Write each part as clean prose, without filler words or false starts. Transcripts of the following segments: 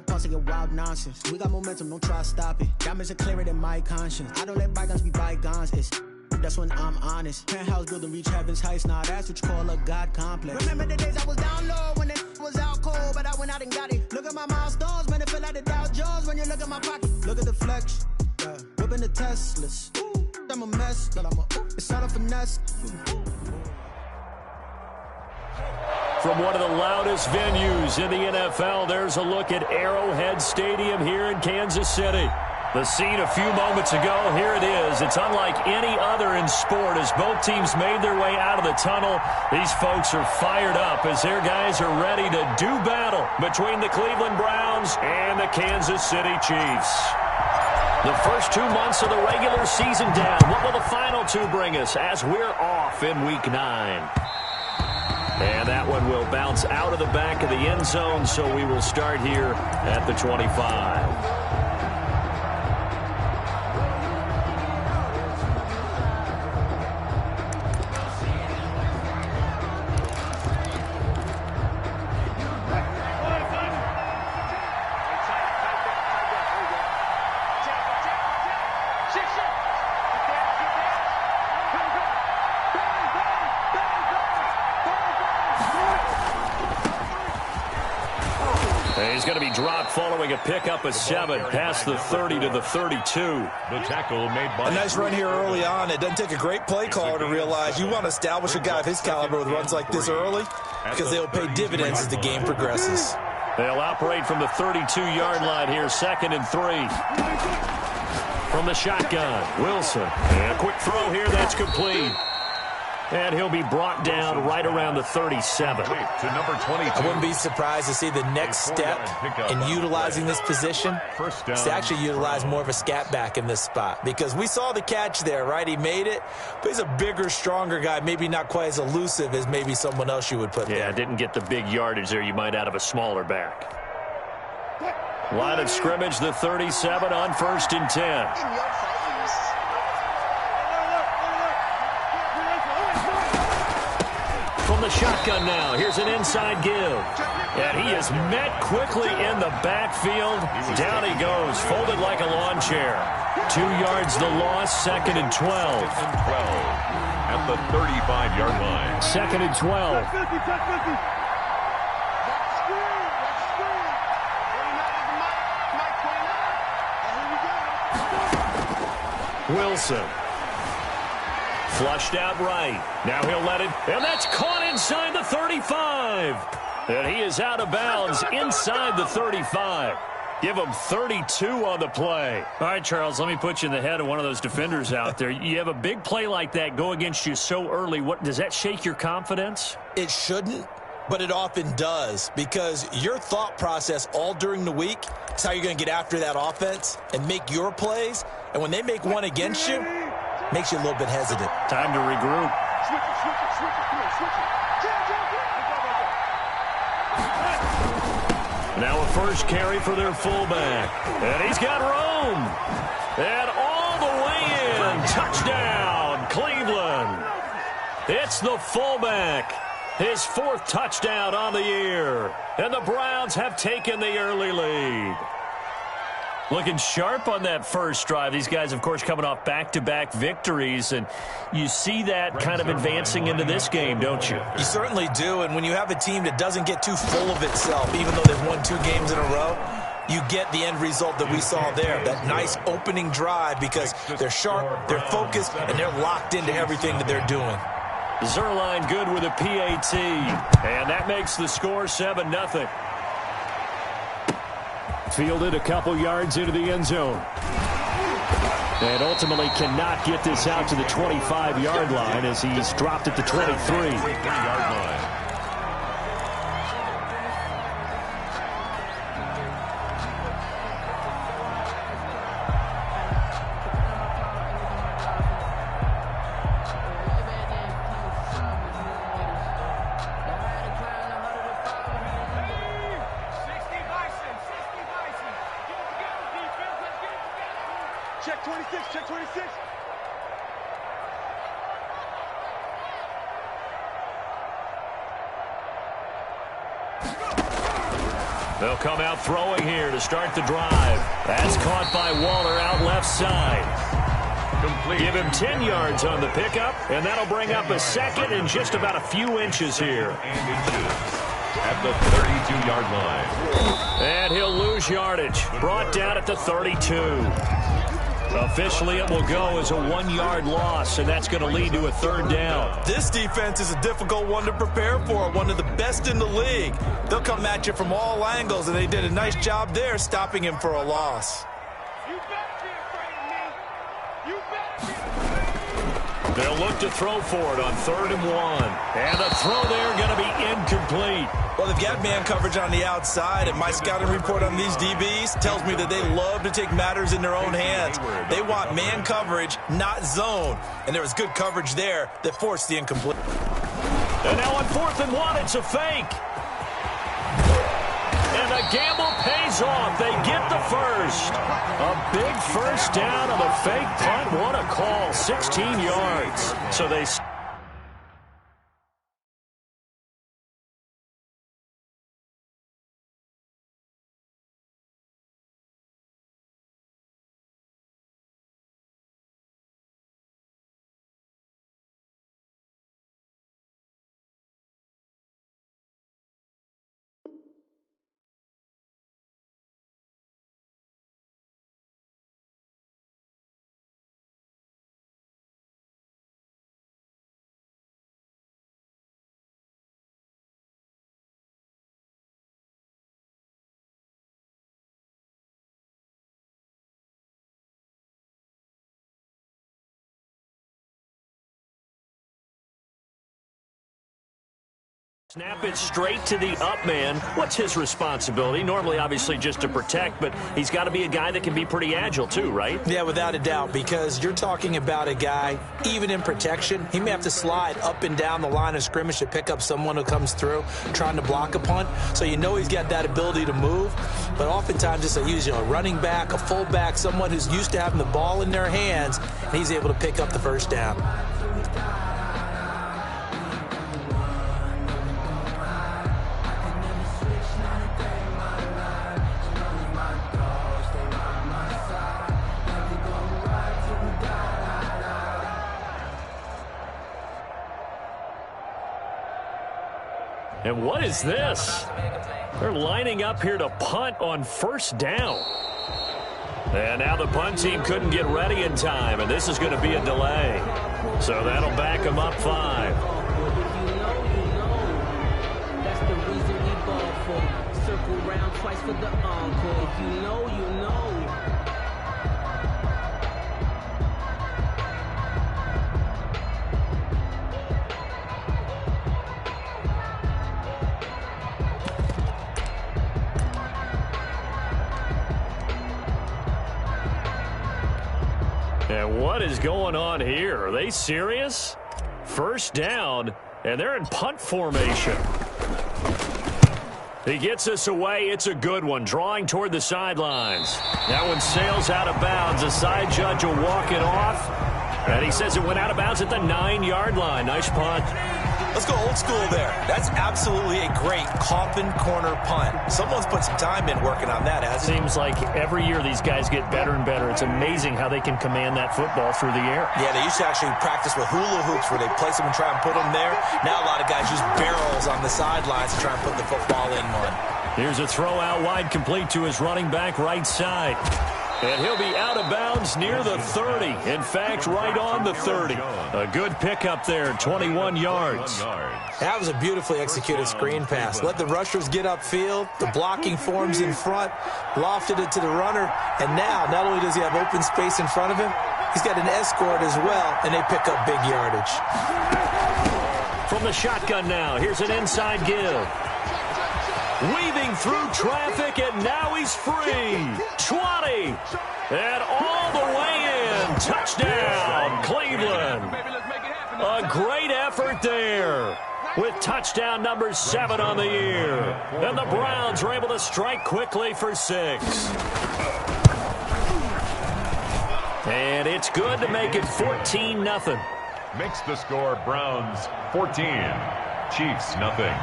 Tossing your wild nonsense. We got momentum, don't try to stop it. Diamonds are clearer than my conscience. I don't let bygones be bygones. That's when I'm honest. Penthouse building, reach heaven's heights. Nah, that's what you call a God complex. Remember the days I was down low when it was out cold, but I went out and got it. Look at my milestones, man, it feel like the Dow Jones when you look at my pocket. Look at the flex, yeah. Whipping the Teslas. I'm a mess, but it's all a finesse. From one of the loudest venues in the NFL, there's a look at Arrowhead Stadium here in Kansas City. The scene a few moments ago, here it is. It's unlike any other in sport as both teams made their way out of the tunnel. These folks are fired up as their guys are ready to do battle between the Cleveland Browns and the Kansas City Chiefs. The first 2 months of the regular season down. What will the final two bring us as we're off in Week 9? And that one will bounce out of the back of the end zone, so we will start here at the 25. He's going to be dropped following a pickup of 7 past the 30 to the 32. The tackle made by... A nice run here early on. It doesn't take a great play caller to realize you want to establish a guy of his caliber with runs like this early because they'll pay dividends as the game progresses. They'll operate from the 32-yard line here, 2nd and 3. From the shotgun, Wilson. And a quick throw here, that's complete. And he'll be brought down right around the 37. To number 22. I wouldn't be surprised to see the next step in utilizing this position is to actually utilize more of a scat back in this spot. Because we saw the catch there, right? He made it, but he's a bigger, stronger guy, maybe not quite as elusive as maybe someone else you would put there. Yeah, didn't get the big yardage there you might out of a smaller back. Line of scrimmage, the 37 on 1st and 10. From the shotgun now, here's an inside give. And he is met quickly in the backfield. Down he goes, folded like a lawn chair. 2 yards the loss, 2nd and 12. At the 35-yard line. 2nd and 12. Wilson. Flushed out right. Now he'll let it, and that's caught inside the 35. And he is out of bounds inside the 35. Give him 32 on the play. All right, Charles, let me put you in the head of one of those defenders out there. You have a big play like that go against you so early. What does that shake your confidence? It shouldn't, but it often does, because your thought process all during the week is how you're going to get after that offense and make your plays. And when they make one against you, makes you a little bit hesitant. Time to regroup. Now a first carry for their fullback. And he's got room. And all the way in. Touchdown, Cleveland. It's the fullback. His 4th touchdown on the year. And the Browns have taken the early lead. Looking sharp on that first drive. These guys, of course, coming off back-to-back victories, and you see that kind of advancing into this game, don't you? You certainly do, and when you have a team that doesn't get too full of itself, even though they've won 2 games in a row, you get the end result that we saw there, that nice opening drive, because they're sharp, they're focused, and they're locked into everything that they're doing. Zuerlein good with a PAT, and that makes the score 7-0. Fielded a couple yards into the end zone. And ultimately cannot get this out to the 25-yard line as he's dropped at the 23-yard line. Check 26, check 26. They'll come out throwing here to start the drive. That's caught by Waller out left side. Complete. Give him 10 yards on the pickup, and that'll bring up a second and just about a few inches here. At the 32-yard line. And he'll lose yardage. Brought down at the 32. Officially, it will go as a 1-yard loss, and that's going to lead to a third down. This defense is a difficult one to prepare for, one of the best in the league. They'll come at you from all angles, and they did a nice job there stopping him for a loss. They'll look to throw for it on 3rd and 1. And the throw there going to be incomplete. Well, they've got man coverage on the outside, and my scouting report on these DBs tells me that they love to take matters in their own hands. They want man coverage, not zone. And there was good coverage there that forced the incomplete. And now on 4th and 1, it's a fake. And the gamble pays off. They get the first. A big first down on the fake punt. What a call. 16 yards. So they... Snap it straight to the up man. What's his responsibility? Normally, obviously, just to protect, but he's got to be a guy that can be pretty agile too, right? Yeah, without a doubt, because you're talking about a guy, even in protection, he may have to slide up and down the line of scrimmage to pick up someone who comes through trying to block a punt. So you know he's got that ability to move, but oftentimes it's a running back, a fullback, someone who's used to having the ball in their hands, and he's able to pick up the first down. And what is this? They're lining up here to punt on 1st down. And now the punt team couldn't get ready in time, and this is going to be a delay. So that'll back them up 5. That's the reason we ball for. Circle round twice for the encore. If you know, you know. And what is going on here? Are they serious? 1st down, and they're in punt formation. He gets us away. It's a good one. Drawing toward the sidelines. That one sails out of bounds. The side judge will walk it off. And he says it went out of bounds at the 9-yard line. Nice punt. Let's go old school there. That's absolutely a great coffin corner punt. Someone's put some time in working on that, hasn't it? Seems like every year these guys get better and better. It's amazing how they can command that football through the air. Yeah, they used to actually practice with hula hoops where they place them and try and put them there. Now a lot of guys use barrels on the sidelines to try and put the football in one. Here's a throw out wide, complete to his running back right side. And he'll be out of bounds near the 30. In fact, right on the 30. A good pickup there, 21 yards. That was a beautifully executed screen pass. Let the rushers get upfield. The blocking forms in front. Lofted it to the runner. And now, not only does he have open space in front of him, he's got an escort as well, and they pick up big yardage. From the shotgun now, here's an inside give. Weaving through traffic, and now he's free. 20. And all the way in. Touchdown, Cleveland. A great effort there with touchdown number 7 on the year. And the Browns are able to strike quickly for 6. And it's good to make it 14-0. Makes the score Browns 14, Chiefs nothing.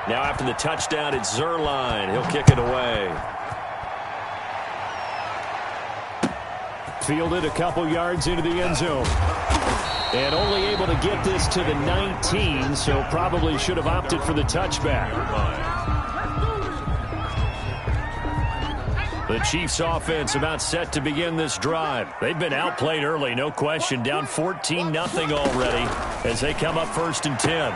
Now after the touchdown, it's Zuerlein. He'll kick it away. Fielded a couple yards into the end zone. And only able to get this to the 19, so probably should have opted for the touchback. The Chiefs offense about set to begin this drive. They've been outplayed early, no question. Down 14-0 already as they come up 1st and 10.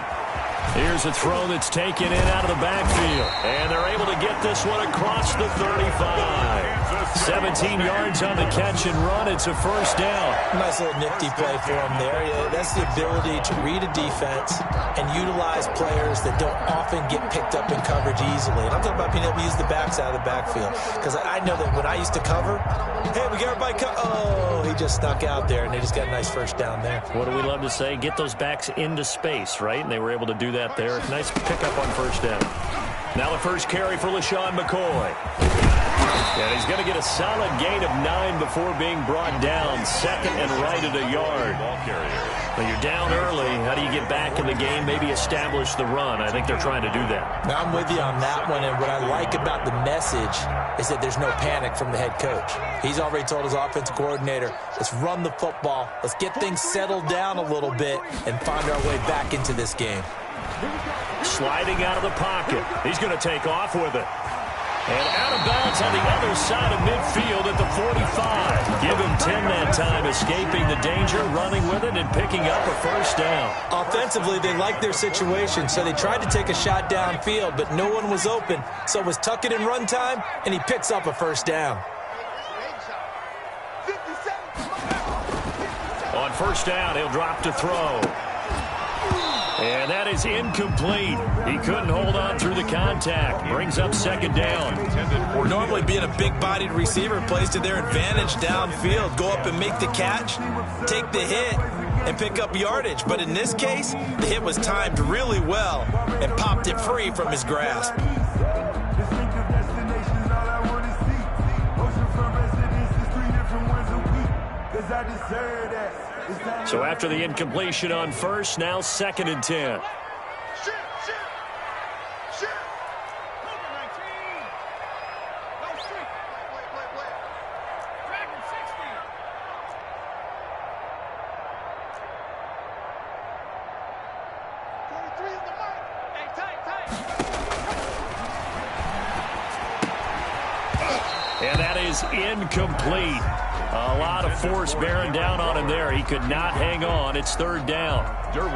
Here's a throw that's taken in out of the backfield. And they're able to get this one across the 35. 17 yards on the catch and run. It's a first down. Nice little nifty play for him there. Yeah, that's the ability to read a defense and utilize players that don't often get picked up in coverage easily. And I'm talking about being able to use the backs out of the backfield. Because I know that when I used to cover, hey, we got everybody oh, he just snuck out there, and they just got a nice first down there. What do we love to say? Get those backs into space, right? And they were able to do that there. Nice pickup on first down. Now the first carry for LeSean McCoy. And he's going to get a solid gain of 9 before being brought down. 2nd and right at a yard. When you're down early, how do you get back in the game, maybe establish the run? I think they're trying to do that. Now, I'm with you on that one, and what I like about the message is that there's no panic from the head coach. He's already told his offensive coordinator, let's run the football, let's get things settled down a little bit and find our way back into this game. Sliding out of the pocket. He's going to take off with it. And out of bounds on the other side of midfield at the 45. Give him 10 that time, escaping the danger, running with it, and picking up a first down. Offensively, they liked their situation, so they tried to take a shot downfield, but no one was open. So it was tuck it in run time, and he picks up a first down. On first down, he'll drop to throw. And that is incomplete. He couldn't hold on through the contact. Brings up 2nd down. Normally being a big-bodied receiver plays to their advantage downfield. Go up and make the catch, take the hit, and pick up yardage. But in this case, the hit was timed really well and popped it free from his grasp. So after the incompletion on first, now 2nd and 10. And that is incomplete. A lot of force bearing down on him there. He could not hang on. It's 3rd down.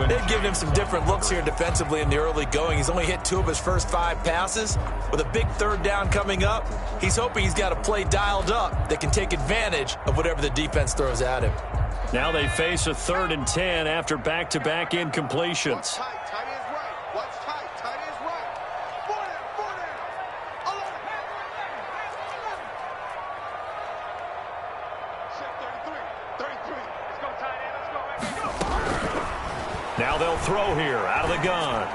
They've given him some different looks here defensively in the early going. He's only hit 2 of his first 5 passes. With a big 3rd down coming up, he's hoping he's got a play dialed up that can take advantage of whatever the defense throws at him. Now they face a 3rd and 10 after back-to-back incompletions. Now they'll throw here out of the gun.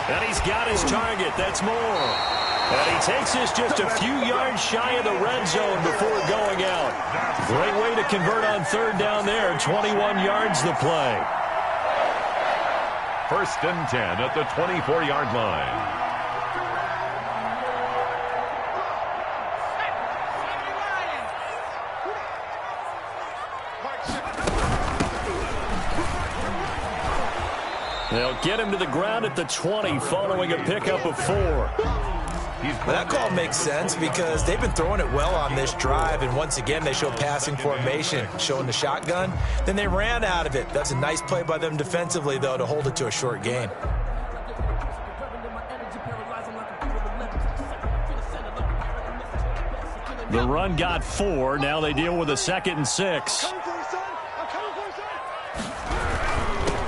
And he's got his target. That's Moore. And he takes this just a few yards shy of the red zone before going out. Great way to convert on 3rd down there. 21 yards the play. 1st and 10 at the 24-yard line. They'll get him to the ground at the 20 following a pickup of 4. That call makes sense because they've been throwing it well on this drive, and once again they show passing formation, showing the shotgun. Then they ran out of it. That's a nice play by them defensively, though, to hold it to a short gain. The run got 4. Now they deal with a 2nd and 6.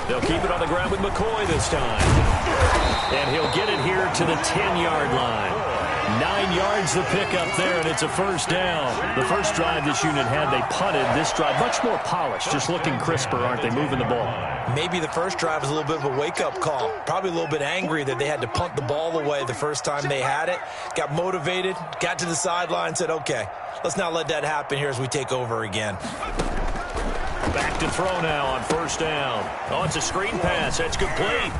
They'll keep it on the ground with McCoy this time. And he'll get it here to the 10-yard line. 9 yards the pickup there, and it's a first down. The first drive this unit had, they punted. This drive, much more polished, just looking crisper, aren't they, moving the ball? Maybe the first drive was a little bit of a wake-up call. Probably a little bit angry that they had to punt the ball away the first time they had it. Got motivated, got to the sideline, said, okay, let's not let that happen here as we take over again. Back to throw now on first down. Oh, it's a screen pass. That's complete.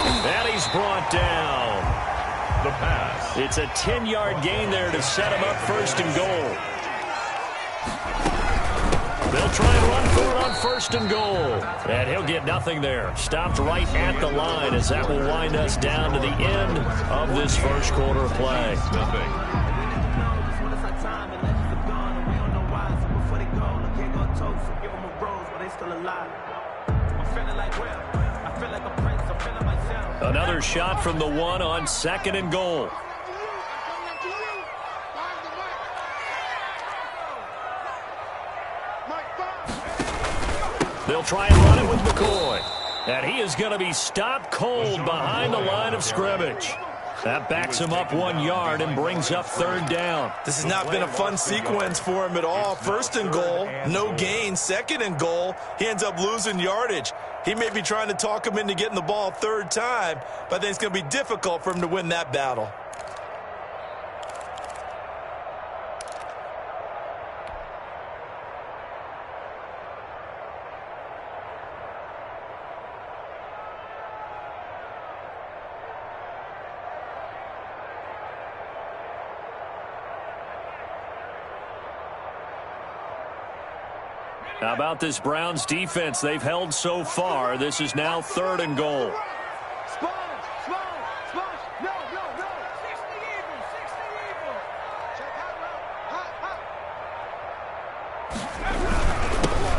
And he's brought down. The pass. It's a 10-yard gain there to set him up first and goal. They'll try and run for it on first and goal. And he'll get nothing there. Stopped right at the line as that will wind us down to the end of this first quarter of play. Nothing. Another shot from the one on second and goal. They'll try and run it with McCoy. And he is going to be stopped cold behind the line of scrimmage. That backs him up 1 yard and brings up third down. This has not been a fun sequence for him at all. First and goal, no gain. Second and goal, he ends up losing yardage. He may be trying to talk him into getting the ball third time, but I think it's going to be difficult for him to win that battle. How about this Browns defense they've held so far? This is now third and goal.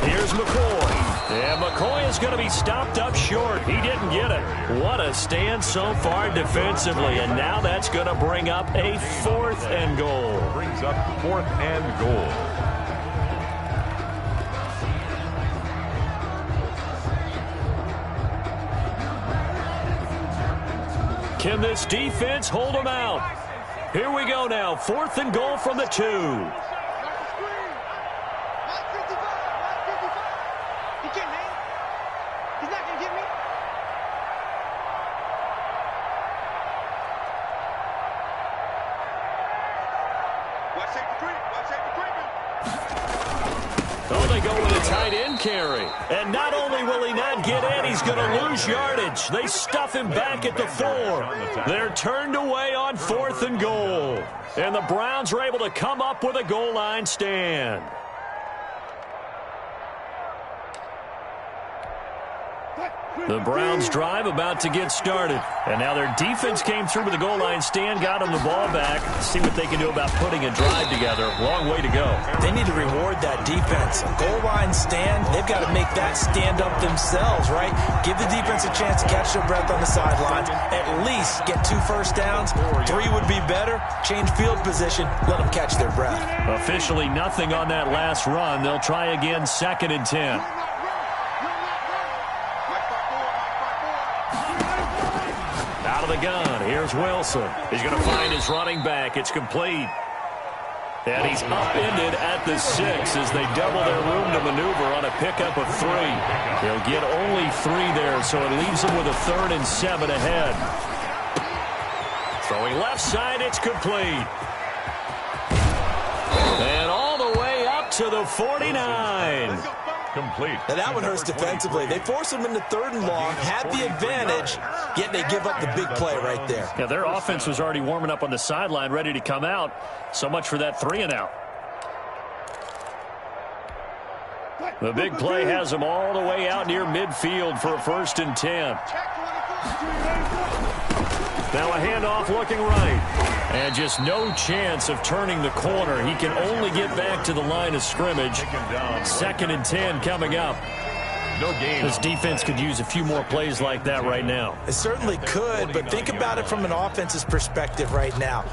Here's McCoy. And McCoy is going to be stopped up short. He didn't get it. What a stand so far defensively. And now that's going to bring up a fourth and goal. Brings up fourth and goal. Can this defense hold them out? Here we go now. Fourth and goal from the 2. He can't hang. He's not going to get me. Watch safety creep. Watch safety creeping. Oh, they go with a tight end carry. And not only will he not get in, he's going to lose yardage. They stuff him back at the 4. They're turned away on fourth and goal. And the Browns are able to come up with a goal line stand. The Browns drive about to get started. And now their defense came through with a goal line stand, got them the ball back. See what they can do about putting a drive together. Long way to go. They need to reward that defense. A goal line stand, they've got to make that stand up themselves, right? Give the defense a chance to catch their breath on the sidelines. At least get 2 first downs. 3 would be better. Change field position. Let them catch their breath. Officially nothing on that last run. They'll try again, second and 10. Out of the gun, here's Wilson. He's going to find his running back. It's complete. And he's upended at the 6 as they double their room to maneuver on a pickup of 3. They'll get only 3 there, so it leaves them with a 3rd and 7 ahead. Throwing left side, it's complete. And all the way up to the 49. Complete. Now that one hurts defensively. They force them into 3rd and long, had the advantage, yet they give up the big play right there. Yeah, their offense was already warming up on the sideline, ready to come out. So much for that 3 and out. The big play has them all the way out near midfield for a 1st and 10. Now a handoff looking right. And just no chance of turning the corner. He can only get back to the line of scrimmage. 2nd and 10 coming up. No gain. This defense could use a few more plays like that right now. It certainly could, but think about it from an offense's perspective right now.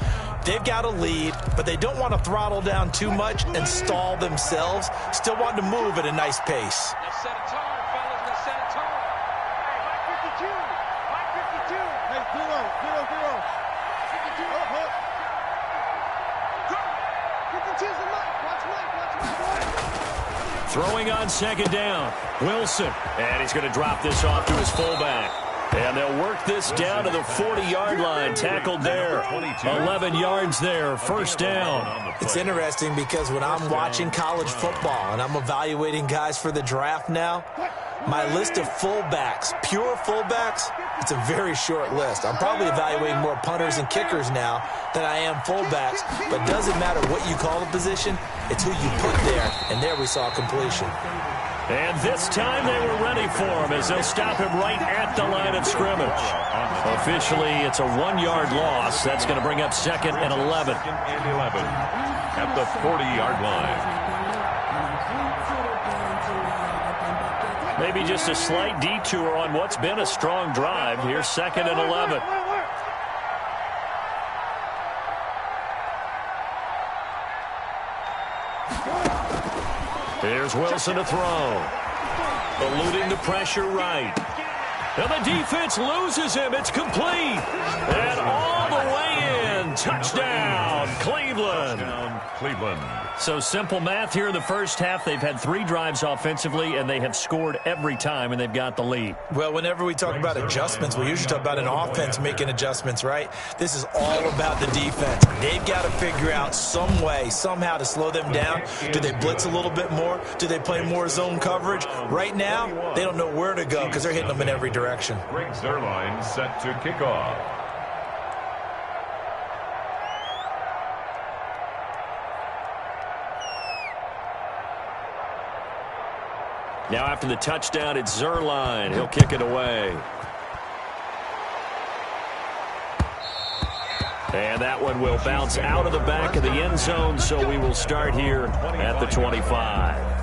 They've got a lead, but they don't want to throttle down too much and stall themselves. Still want to move at a nice pace. Let's set a tone, fellas. Let's set a tone. Hey, Mike 52. Mike 52. Hey, 0, 0, 0. 52. Up, up. Go. 52's the Mike. Watch Mike. Watch Mike. Throwing on 2nd down. Wilson. And he's going to drop this off to his fullback. And they'll work this down to the 40-yard line. Tackled there. 11 yards there. 1st down. It's interesting because when I'm watching college football and I'm evaluating guys for the draft now, my list of fullbacks, pure fullbacks, It's a very short list. I'm probably evaluating more punters and kickers now than I am fullbacks, but it doesn't matter what you call the position, it's who you put there, and there we saw completion. And this time they were ready for him as they'll stop him right at the line of scrimmage. Officially, it's a 1-yard loss. That's going to bring up 2nd and 11. 2nd and 11 at the 40-yard line. Maybe just a slight detour on what's been a strong drive. Here's 2nd and 11. Here's Wilson to throw. Eluding the pressure right. And the defense loses him. It's complete. And all the way in. Touchdown, Cleveland. Touchdown, Cleveland. So simple math here in the first half. They've had 3 drives offensively, and they have scored every time, and they've got the lead. Well, whenever we talk about adjustments, we usually talk about an offense making adjustments, right? This is all about the defense. They've got to figure out some way, somehow to slow them down. Do they blitz a little bit more? Do they play more zone coverage? Right now, they don't know where to go because they're hitting them in every direction. Greg Zuerlein set to kick off. Now after the touchdown, it's Zuerlein. He'll kick it away. And that one will bounce out of the back of the end zone, so we will start here at the 25.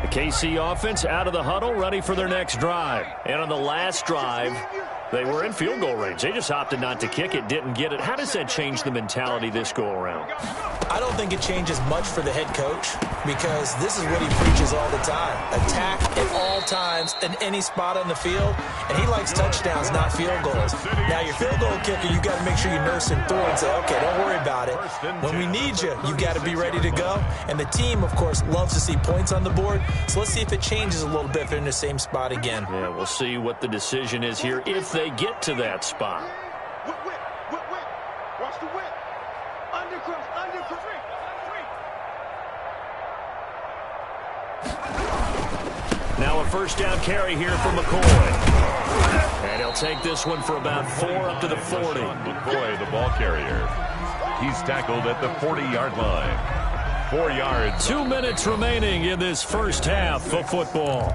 KC offense out of the huddle, ready for their next drive. And on the last drive, they were in field goal range. They just opted not to kick it, didn't get it. How does that change the mentality this go around? I don't think it changes much for the head coach because this is what he preaches all the time. Attack at all times in any spot on the field, and he likes touchdowns, not field goals. Now, your field goal kicker, you got to make sure you nurse him through and say, okay, don't worry about it. When we need you, you got to be ready to go. And the team, of course, loves to see points on the board. So let's see if it changes a little bit if they're in the same spot again. Yeah, we'll see what the decision is here if they get to that spot. Watch the whip. Undercross. Now a first down carry here for McCoy. And he'll take this one for about 4 up to the 40. McCoy, the ball carrier. He's tackled at the 40-yard line. 4 yards. 2 minutes remaining in this first half of football.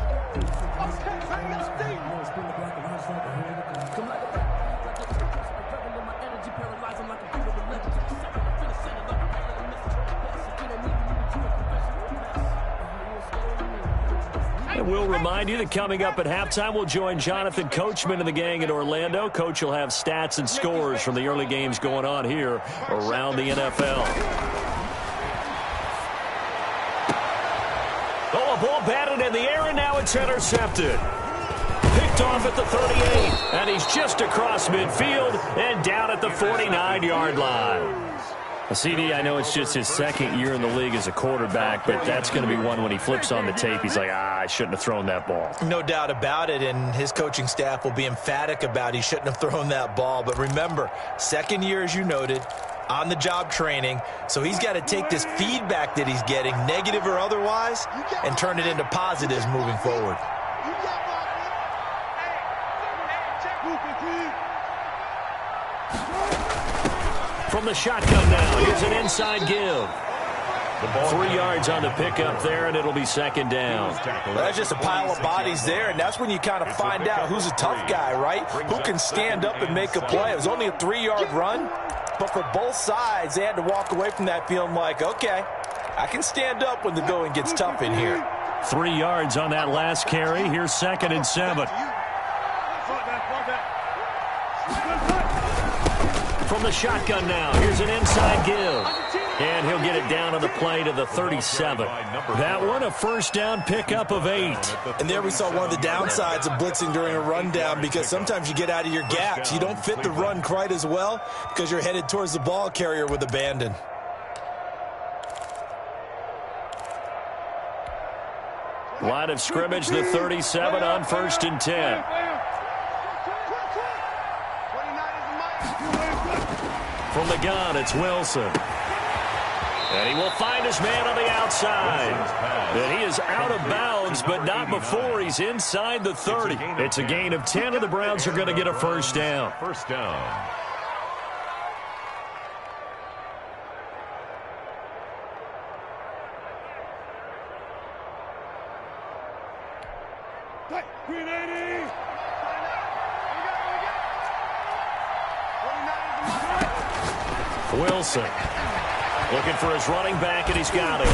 And we'll remind you that coming up at halftime, we'll join Jonathan Coachman and the gang in Orlando. Coach will have stats and scores from the early games going on here around the NFL. Oh, a ball batted in the air, and now it's intercepted. Picked off at the 38, and he's just across midfield and down at the 49-yard line. CD, I know it's just his second year in the league as a quarterback, but that's going to be one when he flips on the tape. He's like, I shouldn't have thrown that ball. No doubt about it, and his coaching staff will be emphatic about he shouldn't have thrown that ball. But remember, second year, as you noted, on-the-job training, so he's got to take this feedback that he's getting, negative or otherwise, and turn it into positives moving forward. From the shotgun now, here's an inside give. 3 yards on the pickup there, and it'll be second down. Well, that's just a pile of bodies there, and that's when you kind of find out who's a tough guy, right? Who can stand up and make a play. It was only a 3-yard run, but for both sides, they had to walk away from that feeling like, okay, I can stand up when the going gets tough in here. 3 yards on that last carry. Here's 2nd and 7. From the shotgun now, here's an inside give. And he'll get it down on the play to the 37. That one, a first down pickup of 8. And there we saw one of the downsides of blitzing during a rundown, because sometimes you get out of your gaps. You don't fit the run quite as well because you're headed towards the ball carrier with abandon. Line of scrimmage, the 37 on 1st and 10. From the gun, it's Wilson. And he will find his man on the outside. And he is out of bounds, but not before he's inside the 30. It's a gain of 10, and the Browns are going to get a first down. First down. Wilson looking for his running back, and he's got it.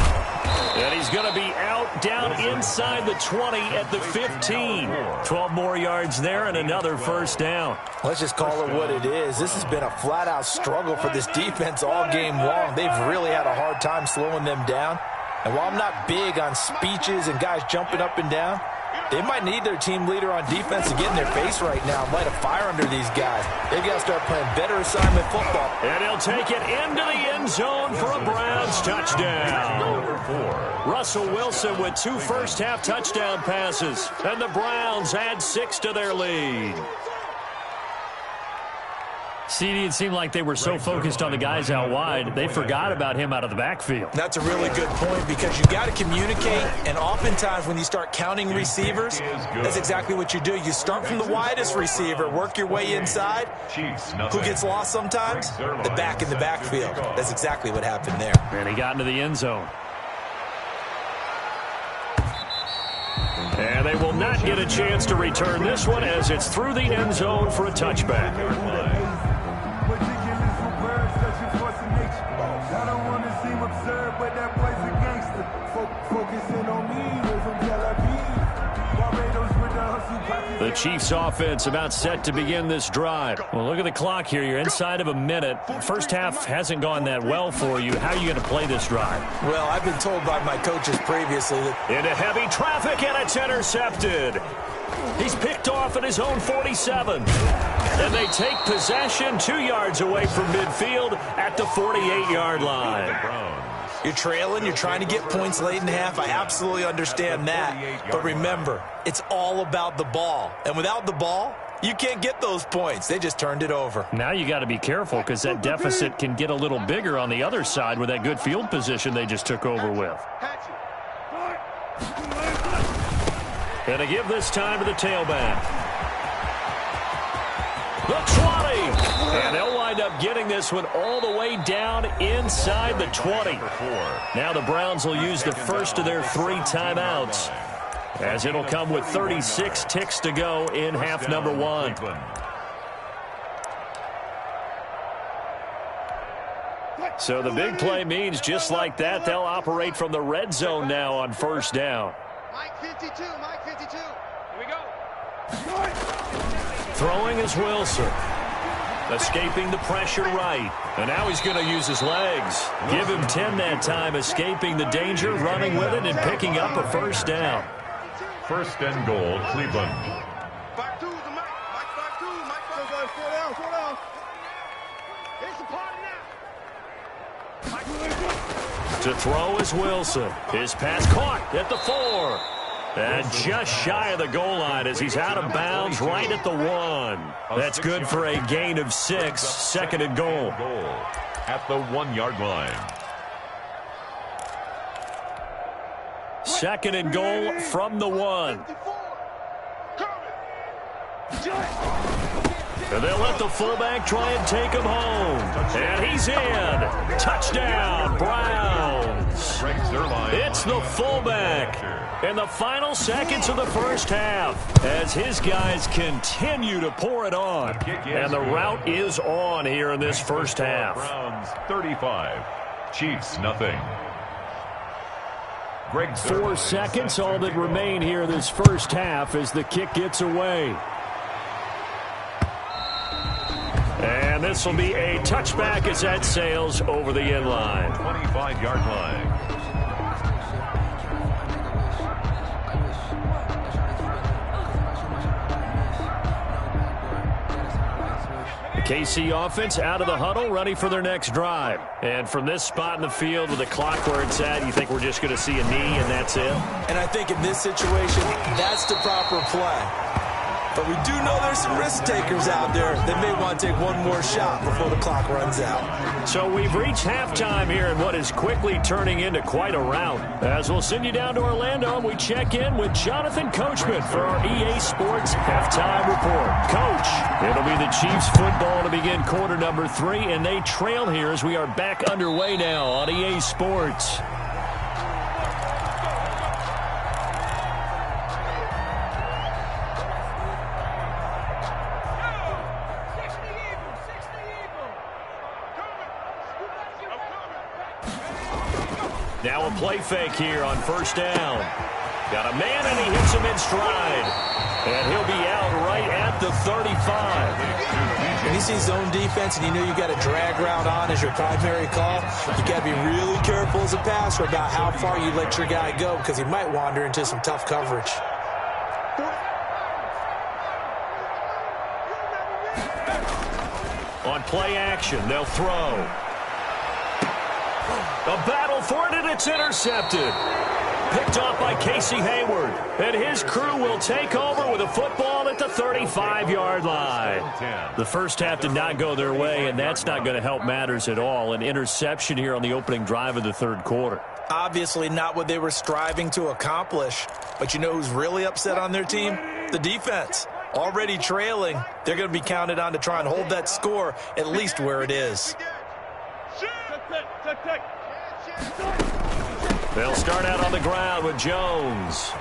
And he's going to be out down inside the 20 at the 15. 12 more yards there and another first down. Let's just call it what it is. This has been a flat-out struggle for this defense all game long. They've really had a hard time slowing them down. And while I'm not big on speeches and guys jumping up and down, they might need their team leader on defense to get in their face right now and light a fire under these guys. They've got to start playing better assignment football. And he'll take it into the end zone for a Browns touchdown. Number 4. Russell Wilson with 2 first-half touchdown passes. And the Browns add 6 to their lead. CD, it seemed like they were so focused on the guys out wide, they forgot about him out of the backfield. That's a really good point because you got to communicate, and oftentimes when you start counting receivers, that's exactly what you do. You start from the widest receiver, work your way inside. Who gets lost sometimes? The back in the backfield. That's exactly what happened there. And he got into the end zone. And they will not get a chance to return this one as it's through the end zone for a touchback. The Chiefs offense about set to begin this drive. Well, look at the clock here. You're inside of a minute. First half hasn't gone that well for you. How are you going to play this drive? Well, I've been told by my coaches previously that... Into heavy traffic, and it's intercepted. He's picked off at his own 47. And they take possession 2 yards away from midfield at the 48-yard line. You're trailing, you're trying to get points late in half. I absolutely understand that. But remember, it's all about the ball. And without the ball, you can't get those points. They just turned it over. Now you got to be careful because that deficit can get a little bigger on the other side with that good field position they just took over with. And to give this time to the tailback. The 20. And they'll wind up getting this one all the way down inside the 20. Now the Browns will use the first of their 3 timeouts, as it'll come with 36 ticks to go in half number 1. So the big play means just like that, they'll operate from the red zone now on first down. Mike 52, Mike 52. Here we go. Throwing is Wilson. Escaping the pressure right. And now he's going to use his legs. Give him 10 that time, escaping the danger, running with it, and picking up a first down. First and goal, Cleveland. 5-2 to Mike. Mike 5-2. Mike 5-2. Slow down, slow down. It's the party now. To throw is Wilson. His pass caught at the 4. And just shy of the goal line as he's out of bounds right at the 1. That's good for a gain of 6. Second and goal. At the 1-yard line. Second and goal from the 1. And they'll let the fullback try and take him home. And he's in. Touchdown, Browns. It's the fullback in the final seconds of the first half as his guys continue to pour it on. And the route is on here in this first half. Browns 35, Chiefs nothing. 4 seconds, all that remain here this first half as the kick gets away. And this will be a touchback as that sails over the end line. 25-yard line. The KC offense out of the huddle, ready for their next drive. And from this spot in the field with the clock where it's at, you think we're just going to see a knee and that's it? And I think in this situation, that's the proper play. But we do know there's some risk takers out there that may want to take one more shot before the clock runs out. So we've reached halftime here in what is quickly turning into quite a rout. As we'll send you down to Orlando, and we check in with Jonathan Coachman for our EA Sports Halftime Report. Coach, it'll be the Chiefs football to begin quarter number 3, and they trail here as we are back underway now on EA Sports. Now a play fake here on first down. Got a man, and he hits him in stride. And he'll be out right at the 35. When you see zone defense and you know you got a drag route on as your primary call, you got to be really careful as a passer about how far you let your guy go because he might wander into some tough coverage. On play action, they'll throw. A battle for it, and it's intercepted. Picked off by Casey Hayward. And his crew will take over with a football at the 35-yard line. The first half did not go their way, and that's not going to help matters at all. An interception here on the opening drive of the third quarter. Obviously not what they were striving to accomplish. But you know who's really upset on their team? The defense. Already trailing. They're going to be counted on to try and hold that score at least where it is. They'll start out on the ground with Jones.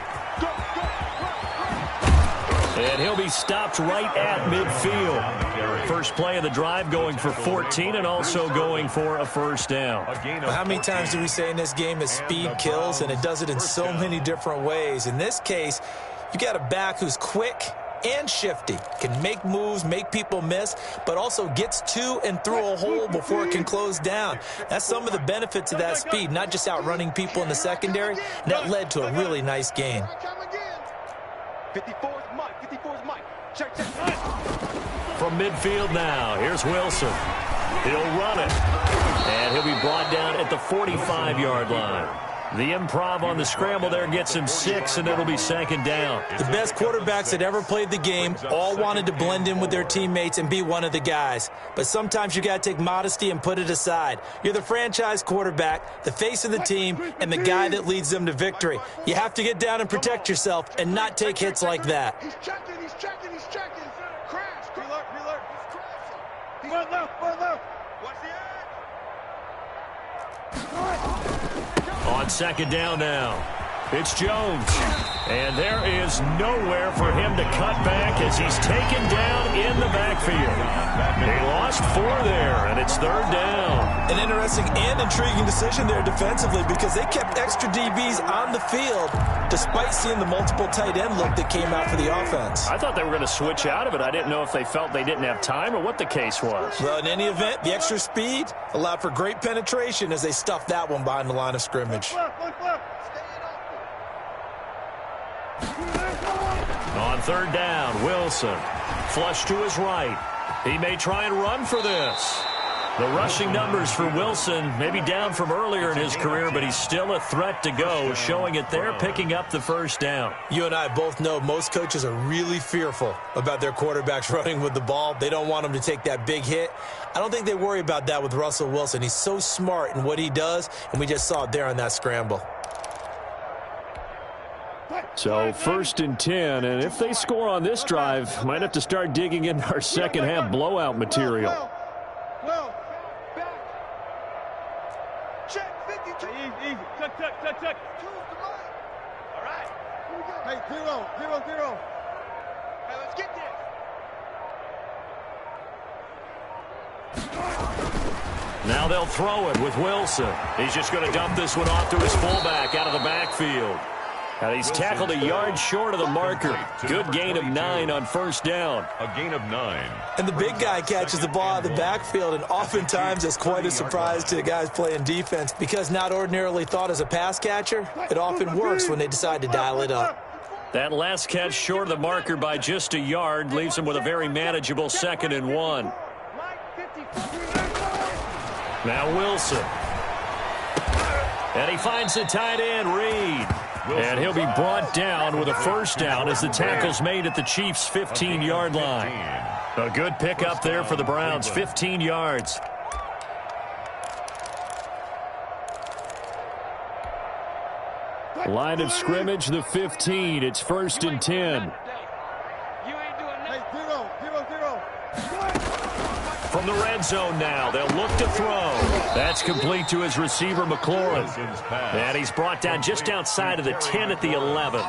And he'll be stopped right at midfield. First play of the drive going for 14 and also going for a first down. Well, how many times do we say in this game that speed kills, and it does it in so many different ways? In this case, you got a back who's quick and shifty, can make moves, make people miss, but also gets to and through a hole before it can close down. That's some of the benefits of that speed, not just outrunning people in the secondary. That led to a really nice gain. 54's Mike. Check. From midfield now, here's Wilson. He'll run it. And he'll be brought down at the 45-yard line. The improv on the scramble there gets him 6, and it'll be second down. The best quarterbacks that ever played the game all wanted to blend in with their teammates and be one of the guys. But sometimes you got to take modesty and put it aside. You're the franchise quarterback, the face of the team, and the guy that leads them to victory. You have to get down and protect yourself and not take hits like that. He's checking. Crash. Pre-alert. He's crashing. One left. Watch the edge. On second down now, it's Jones. And there is nowhere for him to cut back as he's taken down in the backfield. They lost 4 there, and it's third down. An interesting and intriguing decision there defensively because they kept extra DBs on the field despite seeing the multiple tight end look that came out for the offense. I thought they were going to switch out of it. I didn't know if they felt they didn't have time or what the case was. Well, in any event, the extra speed allowed for great penetration as they stuffed that one behind the line of scrimmage. On third down, Wilson. Flush to his right. He may try and run for this. The rushing numbers for Wilson maybe down from earlier in his career, but he's still a threat to go, showing it there, picking up the first down. You and I both know most coaches are really fearful about their quarterbacks running with the ball. They don't want them to take that big hit. I don't think they worry about that with Russell Wilson. He's so smart in what he does, and we just saw it there on that scramble. So first and 10, and if they score on this drive, might have to start digging into our second half blowout material. Well, back. Check 52. Easy. Tuck. All right. Hey, 0. Hey, let's get this. Now they'll throw it with Wilson. He's just going to dump this one off to his fullback out of the backfield. And he's tackled a yard short of the marker. Good gain of 9 on first down. A gain of 9. And the big guy catches the ball out of the backfield, and oftentimes it's quite a surprise to the guys playing defense because not ordinarily thought as a pass catcher, it often works when they decide to dial it up. That last catch short of the marker by just a yard leaves him with a very manageable 2nd and 1. Now Wilson. And he finds the tight end, Reed. And he'll be brought down with a first down as the tackle's made at the Chiefs' 15-yard line. A good pickup there for the Browns, 15 yards. Line of scrimmage, the 15. It's 1st and 10. From the red zone now, they'll look to throw. That's complete to his receiver, McLaurin. And he's brought down just outside of the 10 at the 11.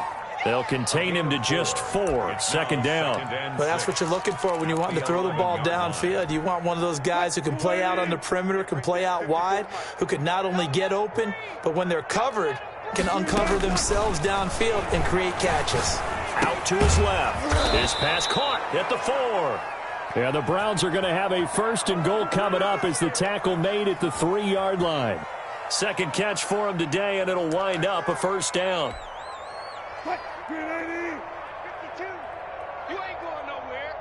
They'll contain him to just 4. Second down. Well, that's what you're looking for when you want to throw the ball downfield. You want one of those guys who can play out on the perimeter, can play out wide, who can not only get open, but when they're covered, can uncover themselves downfield and create catches. Out to his left. His pass caught at the 4. And the Browns are going to have a 1st and goal coming up as the tackle made at the 3-yard line. Second catch for him today, and it'll wind up a first down. 52. You ain't going nowhere.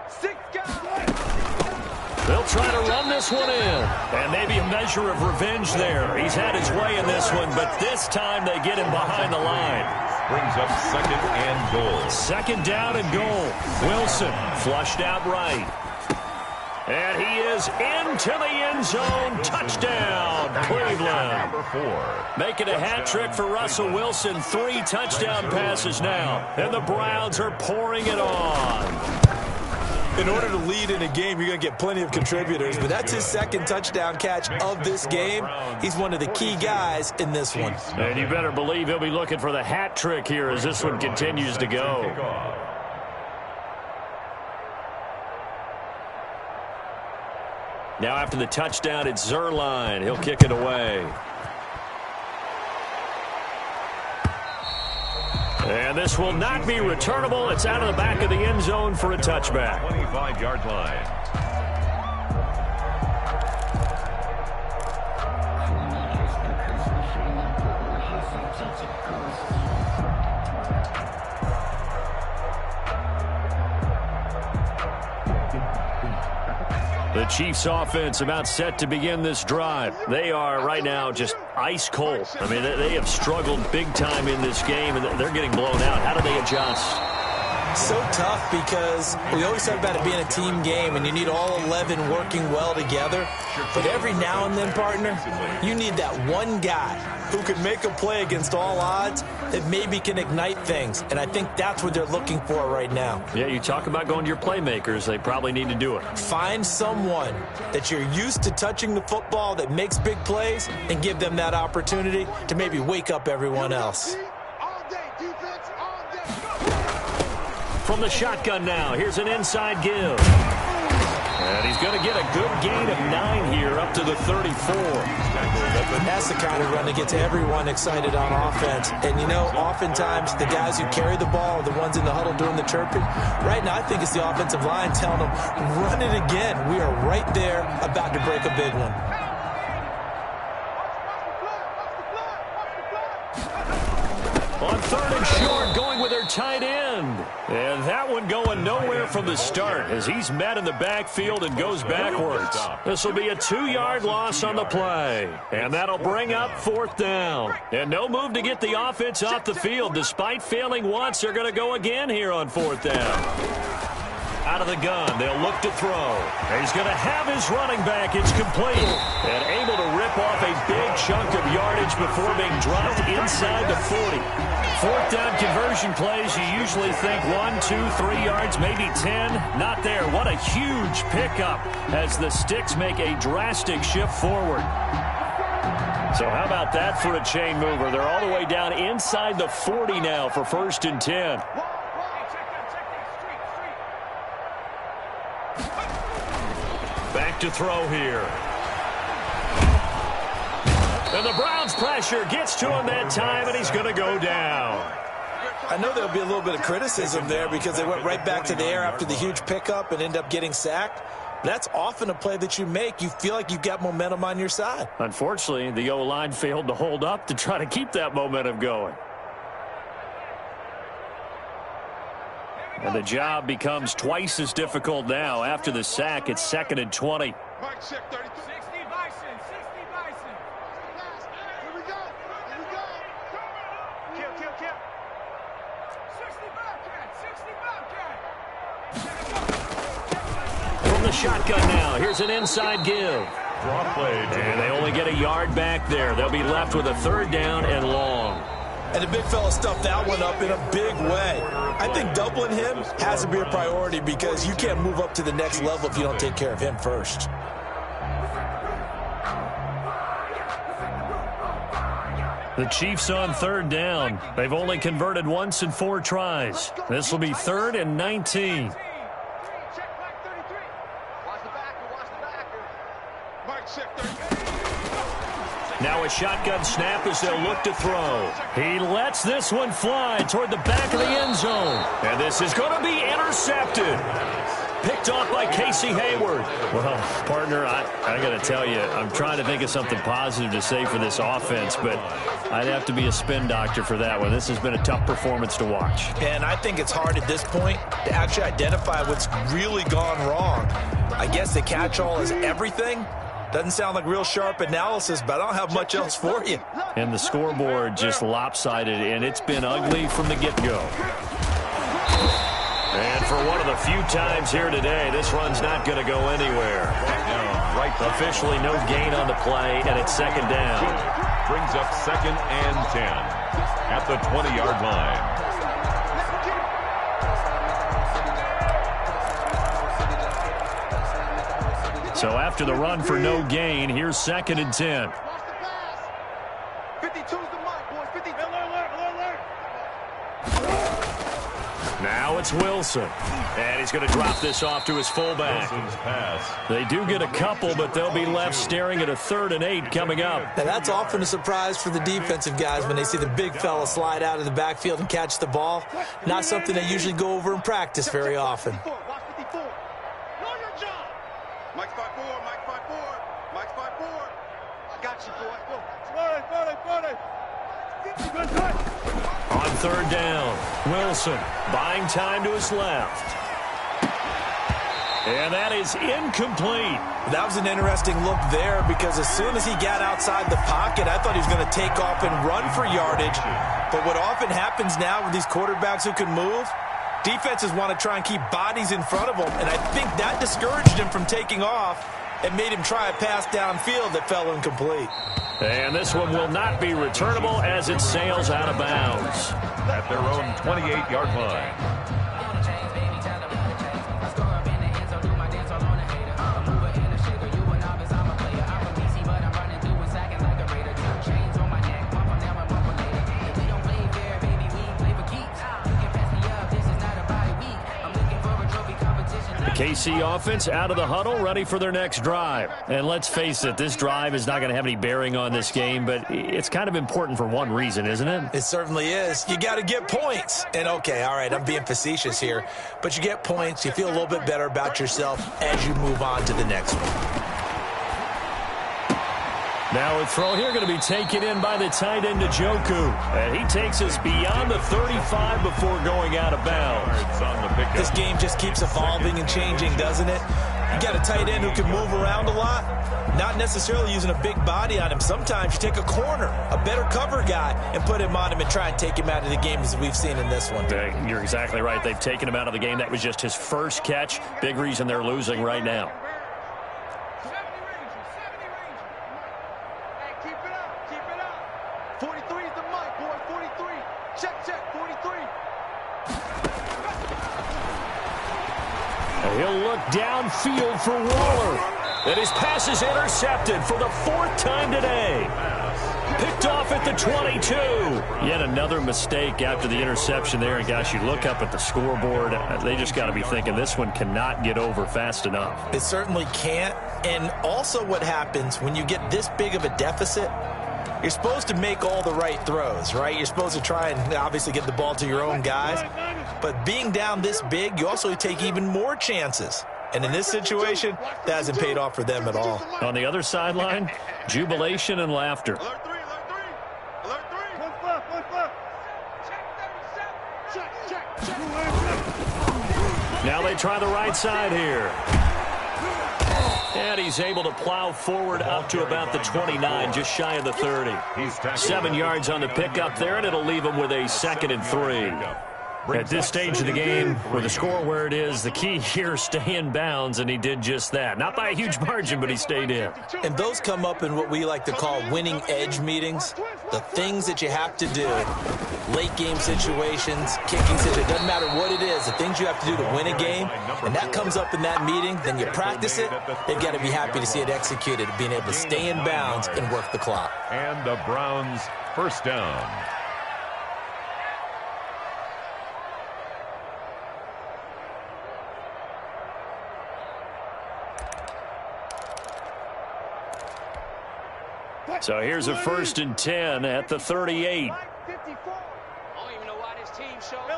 6 guys. They'll try to run this one in. And maybe a measure of revenge there. He's had his way in this one, but this time they get him behind the line. Brings up 2nd and goal. 2nd down and goal. Wilson flushed out right. And he is into the end zone. Touchdown, Cleveland. Number 4. Making a hat trick for Russell Wilson. 3 touchdown passes now. And the Browns are pouring it on. In order to lead in a game, you're going to get plenty of contributors, but that's his 2nd touchdown catch of this game. He's one of the key guys in this one. And you better believe he'll be looking for the hat trick here as this one continues to go. Now after the touchdown, it's Zuerlein. He'll kick it away. And this will not be returnable. It's out of the back of the end zone for a touchback. 25-yard line. The Chiefs offense about set to begin this drive. They are right now just ice cold. I mean, they have struggled big time in this game, and they're getting blown out. How do they adjust? So tough because we always talk about it being a team game, and you need all 11 working well together. But every now and then, partner, you need that one guy who can make a play against all odds that maybe can ignite things. And I think that's what they're looking for right now. Yeah, you talk about going to your playmakers. They probably need to do it. Find someone that you're used to touching the football that makes big plays and give them that opportunity to maybe wake up everyone else. From the shotgun now, here's an inside give. And he's going to get a good gain of 9 here up to the 34. That's the kind of run that gets everyone excited on offense. And, you know, oftentimes the guys who carry the ball are the ones in the huddle doing the chirping. Right now, I think it's the offensive line telling them, run it again. We are right there about to break a big one. On 3rd and short, going with their tight end. And that one going nowhere from the start as he's met in the backfield and goes backwards. This will be a 2-yard loss on the play. And that'll bring up 4th down. And no move to get the offense off the field. Despite failing once, they're going to go again here on 4th down. Out of the gun, they'll look to throw. He's going to have his running back. It's complete. And able to rip off a big chunk of yardage before being dropped inside the 40. 4th down conversion plays, you usually think 1, 2, 3 yards, maybe 10. Not there. What a huge pickup as the Sticks make a drastic shift forward. So how about that for a chain mover? They're all the way down inside the 40 now for 1st and 10. Back to throw here. And the Browns pressure gets to him that time, and he's going to go down. I know there'll be a little bit of criticism there because they went right back to the air after the huge pickup and end up getting sacked. That's often a play that you make. You feel like you've got momentum on your side. Unfortunately, the O-line failed to hold up to try to keep that momentum going. And the job becomes twice as difficult now. After the sack, it's 2nd and 20. Mike check 32. 60 Bison, 60 Bison. Here we go. Here we go. Kill. From the shotgun now, here's an inside give. Draw play. And they only get a yard back there. They'll be left with a 3rd down and long. And the big fella stuffed that one up in a big way. I think doubling him has to be a priority because you can't move up to the next level if you don't take care of him first. The Chiefs on 3rd down. They've only converted once in 4 tries. This will be 3rd and 19. Now a shotgun snap as they'll look to throw. He lets this one fly toward the back of the end zone. And this is going to be intercepted. Picked off by Casey Hayward. Well, partner, I got to tell you, I'm trying to think of something positive to say for this offense, but I'd have to be a spin doctor for that one. This has been a tough performance to watch. And I think it's hard at this point to actually identify what's really gone wrong. I guess the catch-all is everything. Doesn't sound like real sharp analysis, but I don't have much else for you. And the scoreboard just lopsided, and it's been ugly from the get-go. And for one of the few times here today, this run's not going to go anywhere. Right. Officially no gain on the play, and it's 2nd down. Brings up 2nd and 10 at the 20-yard line. So after the run for no gain, here's 2nd and 10. 52's the mark, boys. 50. Now it's Wilson. And he's going to drop this off to his fullback. They do get a couple, but they'll be left staring at a 3rd and 8 coming up. And that's often a surprise for the defensive guys when they see the big fella slide out of the backfield and catch the ball. Not something they usually go over in practice very often. Mike's 5-4, Mike 5-4, Mike's 5-4. Got you, boy. Go. On 3rd down, Wilson buying time to his left. And that is incomplete. That was an interesting look there because as soon as he got outside the pocket, I thought he was going to take off and run for yardage. But what often happens now with these quarterbacks who can move, defenses want to try and keep bodies in front of them, and I think that discouraged him from taking off and made him try a pass downfield that fell incomplete. And this one will not be returnable as it sails out of bounds. At their own 28-yard line. KC offense out of the huddle, ready for their next drive. And let's face it, this drive is not going to have any bearing on this game, but it's kind of important for one reason, isn't it? It certainly is. You got to get points. And, okay, all right, I'm being facetious here, but you get points, you feel a little bit better about yourself as you move on to the next one. Now a throw here going to be taken in by the tight end, Njoku. And he takes us beyond the 35 before going out of bounds. This game just keeps evolving and changing, doesn't it? You got a tight end who can move around a lot, not necessarily using a big body on him. Sometimes you take a corner, a better cover guy, and put him on him and try and take him out of the game as we've seen in this one. You're exactly right. They've taken him out of the game. That was just his first catch. Big reason they're losing right now. He'll look downfield for Waller. And his pass is intercepted for the 4th time today. Picked off at the 22. Yet another mistake after the interception there. And, gosh, you look up at the scoreboard. They just got to be thinking this one cannot get over fast enough. It certainly can't. And also what happens when you get this big of a deficit, you're supposed to make all the right throws, right? You're supposed to try and obviously get the ball to your own guys. But being down this big, you also take even more chances. And in this situation, that hasn't paid off for them at all. On the other sideline, jubilation and laughter. Alert 3, alert 3. Alert 3. One left. Check. Now they try the right side here. And he's able to plow forward up to about the 29, just shy of the 30. 7 yards on the pickup there, and it'll leave him with a 2nd and 3. At this stage of the game, with the score where it is, the key here, stay in bounds, and he did just that. Not by a huge margin, but he stayed in. And those come up in what we like to call winning edge meetings. The things that you have to do, late game situations, kicking situations, doesn't matter what it is, the things you have to do to win a game, and that comes up in that meeting, then you practice it, they've got to be happy to see it executed, being able to stay in bounds and work the clock. And the Browns first down. So here's a 1st and 10 at the 38. I don't even know why this team showed.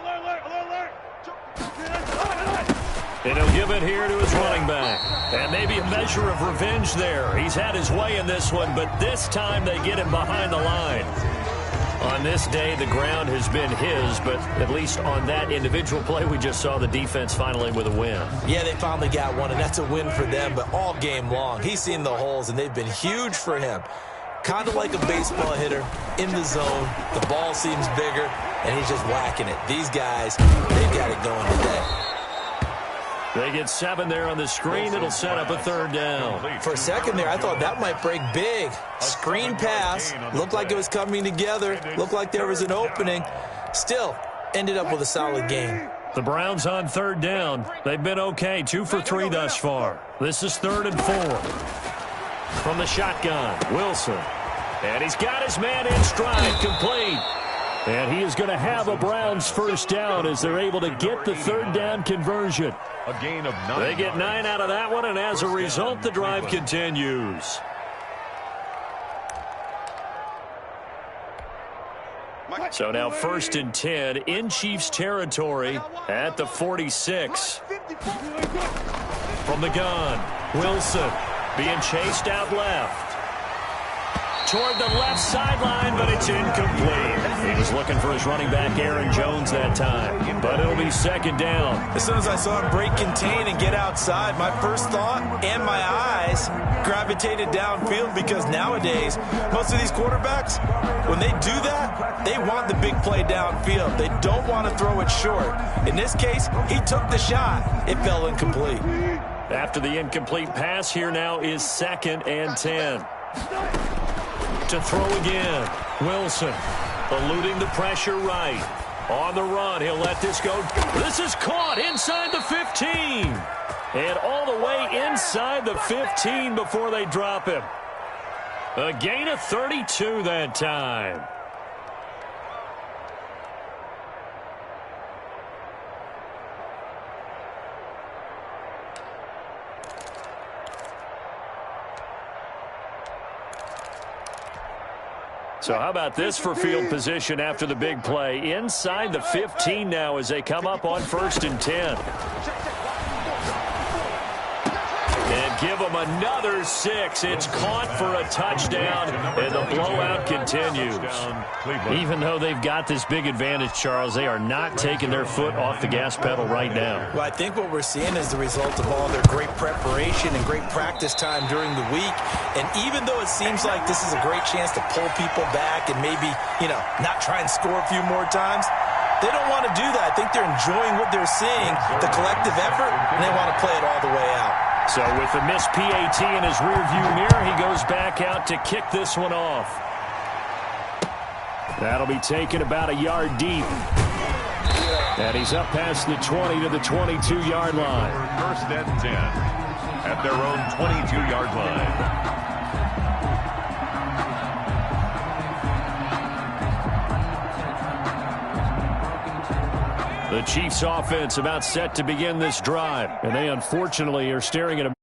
And he'll give it here to his running back. And maybe a measure of revenge there. He's had his way in this one, but this time they get him behind the line. On this day, the ground has been his, but at least on that individual play, we just saw the defense finally with a win. Yeah, they finally got one, and that's a win for them, but all game long, he's seen the holes, and they've been huge for him. Kind of like a baseball hitter in the zone. The ball seems bigger, and he's just whacking it. These guys, they've got it going today. They get 7 there on the screen. It'll set up a 3rd down. For a second there, I thought that might break big. Screen pass. Looked like it was coming together. Looked like there was an opening. Still, ended up with a solid game. The Browns on 3rd down. They've been okay. 2 for 3 thus far. This is 3rd and 4. From the shotgun, Wilson. And he's got his man in stride, complete. And he is going to have a Browns first down as they're able to get the 3rd down conversion. A gain of 9. They get 9 out of that one, and as a result, the drive continues. So now 1st and 10 in Chiefs territory at the 46. From the gun, Wilson being chased out left. Toward the left sideline, but it's incomplete. He was looking for his running back, Aaron Jones, that time. But it'll be 2nd down. As soon as I saw him break contain and get outside, my first thought and my eyes gravitated downfield, because nowadays, most of these quarterbacks, when they do that, they want the big play downfield. They don't want to throw it short. In this case, he took the shot. It fell incomplete. After the incomplete pass, here now is 2nd and 10. To throw again, Wilson eluding the pressure right. On the run, he'll let this go. This is caught inside the 15. And all the way inside the 15 before they drop him. A gain of 32 that time. So how about this for field position after the big play? Inside the 15 now as they come up on 1st and 10. And give them another 6. It's caught for a touchdown, and the blowout continues. Even though they've got this big advantage, Charles, they are not taking their foot off the gas pedal right now. Well, I think what we're seeing is the result of all their great preparation and great practice time during the week. And even though it seems like this is a great chance to pull people back and maybe, not try and score a few more times, they don't want to do that. I think they're enjoying what they're seeing, the collective effort, and they want to play it all the way out. So with the missed PAT in his rearview mirror, he goes back out to kick this one off. That'll be taken about a yard deep. And he's up past the 20 to the 22-yard line. 1st and 10 at their own 22-yard line. The Chiefs offense about set to begin this drive, and they unfortunately are staring at a